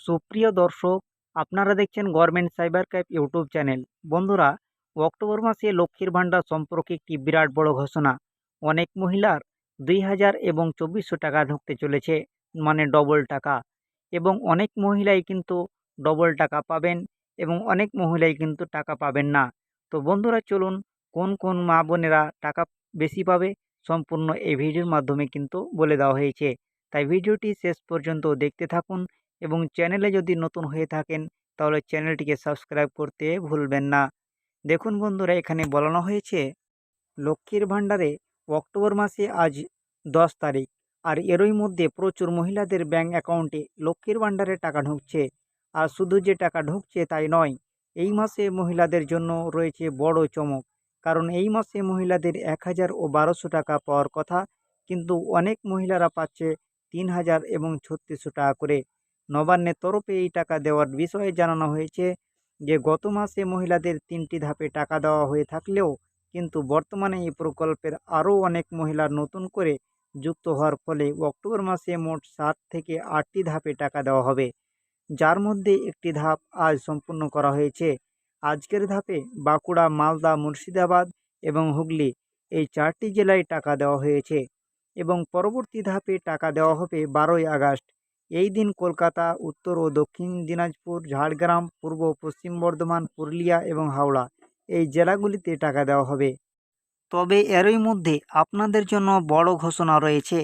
সুপ্রিয় দর্শক, আপনারা দেখছেন government cyber crime YouTube channel. বন্ধুরা, অক্টোবর মাসে লক্ষ্মীর ভাণ্ডার সম্পর্কে একটি বিরাট বড় ঘোষণা। অনেক মহিলার 2000 এবং 2400 টাকা ঢুকতে চলেছে, মানে ডবল টাকা। এবং অনেক মহিলাই কিন্তু ডবল টাকা পাবেন এবং অনেক মহিলাই কিন্তু টাকা পাবেন না। তো বন্ধুরা, চলুন কোন কোন মা বোনেরা টাকা বেশি পাবে সম্পূর্ণ এই ভিডিওর মাধ্যমে কিন্তু বলে দেওয়া হয়েছে। তাই ভিডিওটি শেষ পর্যন্ত দেখতে থাকুন এবং চ্যানেলে যদি নতুন হয়ে থাকেন তাহলে চ্যানেলটিকে সাবস্ক্রাইব করতে ভুলবেন না। দেখুন বন্ধুরা, এখানে বলানো হয়েছে লক্ষ্মীর ভাণ্ডারে অক্টোবর মাসে আজ 10 তারিখ, আর এরই মধ্যে প্রচুর মহিলাদের ব্যাংক অ্যাকাউন্টে লক্ষ্মীর ভাণ্ডারে টাকা ঢুকছে। আর শুধু যে টাকা ঢুকছে তাই নয়, এই মাসে মহিলাদের জন্য রয়েছে বড় চমক। কারণ এই মাসে মহিলাদের 1000 ও 1200 টাকা পাওয়ার কথা, কিন্তু অনেক মহিলারা পাচ্ছে 3000 এবং 3600 টাকা করে। নবান্নের তরফে এই টাকা দেওয়ার বিষয়ে জানানো হয়েছে যে গত মাসে মহিলাদের 3টি ধাপে টাকা দেওয়া হয়ে থাকলেও কিন্তু বর্তমানে এই প্রকল্পের আরও অনেক মহিলা নতুন করে যুক্ত হওয়ার ফলে অক্টোবর মাসে মোট 7 থেকে 8টি ধাপে টাকা দেওয়া হবে, যার মধ্যে একটি ধাপ আজ সম্পূর্ণ করা হয়েছে। আজকের ধাপে বাঁকুড়া, মালদা, মুর্শিদাবাদ এবং হুগলি এই 4টি জেলায় টাকা দেওয়া হয়েছে এবং পরবর্তী ধাপে টাকা দেওয়া হবে 12ই আগস্ট। এই দিন কলকাতা, উত্তর ও দক্ষিণ দিনাজপুর, ঝাড়গ্রাম, পূর্ব পশ্চিম বর্ধমান, পুরুলিয়া এবং হাওড়া এই জেলাগুলিতে টাকা দেওয়া হবে। তবে এরই মধ্যে আপনাদের জন্য বড় ঘোষণা রয়েছে।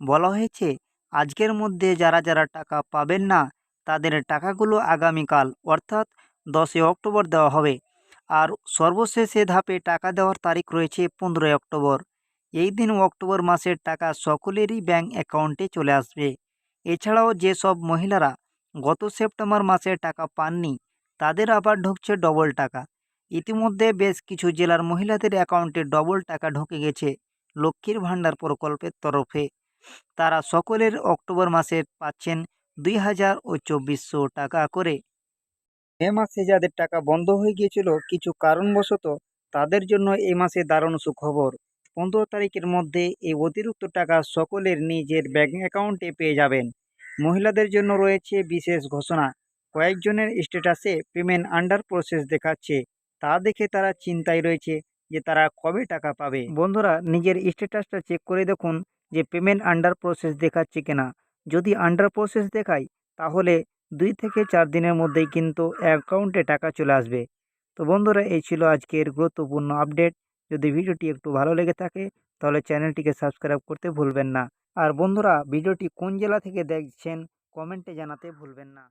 বলা হয়েছে আজকের মধ্যে যারা যারা টাকা পাবেন না তাদের টাকাগুলো আগামীকাল অর্থাৎ 10 অক্টোবর দেওয়া হবে। আর সর্বশেষে ধাপে টাকা দেওয়ার তারিখ রয়েছে 15 অক্টোবর। এই দিন অক্টোবর মাসের টাকা সকলেরই ব্যাংক অ্যাকাউন্টে চলে আসবে। এছাড়াও যেসব মহিলারা গত সেপ্টেম্বর মাসে টাকা পাননি তাদের আবার ঢুকছে ডবল টাকা। ইতিমধ্যে বেশ কিছু জেলার মহিলাদের অ্যাকাউন্টে ডবল টাকা ঢুকে গেছে লক্ষ্মীর ভাণ্ডার প্রকল্পের তরফে। তারা সকলের অক্টোবর মাসে পাচ্ছেন 2000 ও 2400 টাকা করে। মে মাসে যাদের টাকা বন্ধ হয়ে গিয়েছিল কিছু কারণবশত, তাদের জন্য এই মাসে দারুণ সুখবর। 15 তারিখের মধ্যে এই অতিরিক্ত টাকা সকলের নিজের ব্যাংক অ্যাকাউন্টে পেয়ে যাবেন। মহিলাদের জন্য রয়েছে বিশেষ ঘোষণা। কয়েকজনের স্ট্যাটাসে পেমেন্ট আন্ডার প্রসেস দেখাচ্ছে, তা দেখে তারা চিন্তায় রয়েছে যে তারা কবে টাকা পাবে। বন্ধুরা, নিজের স্ট্যাটাসটা চেক করে দেখুন যে পেমেন্ট আন্ডার প্রসেস দেখাচ্ছে কিনা। যদি আন্ডার প্রসেস দেখায় তাহলে 2 থেকে 4 দিনের মধ্যেই কিন্তু অ্যাকাউন্টে টাকা চলে আসবে। তো বন্ধুরা, এই ছিল আজকের গুরুত্বপূর্ণ আপডেট। যদি ভিডিওটি একটু ভালো লেগে থাকে তাহলে চ্যানেলটিকে সাবস্ক্রাইব করতে ভুলবেন না। আর বন্ধুরা, ভিডিওটি কোন জেলা থেকে দেখছেন কমেন্টে জানাতে ভুলবেন না।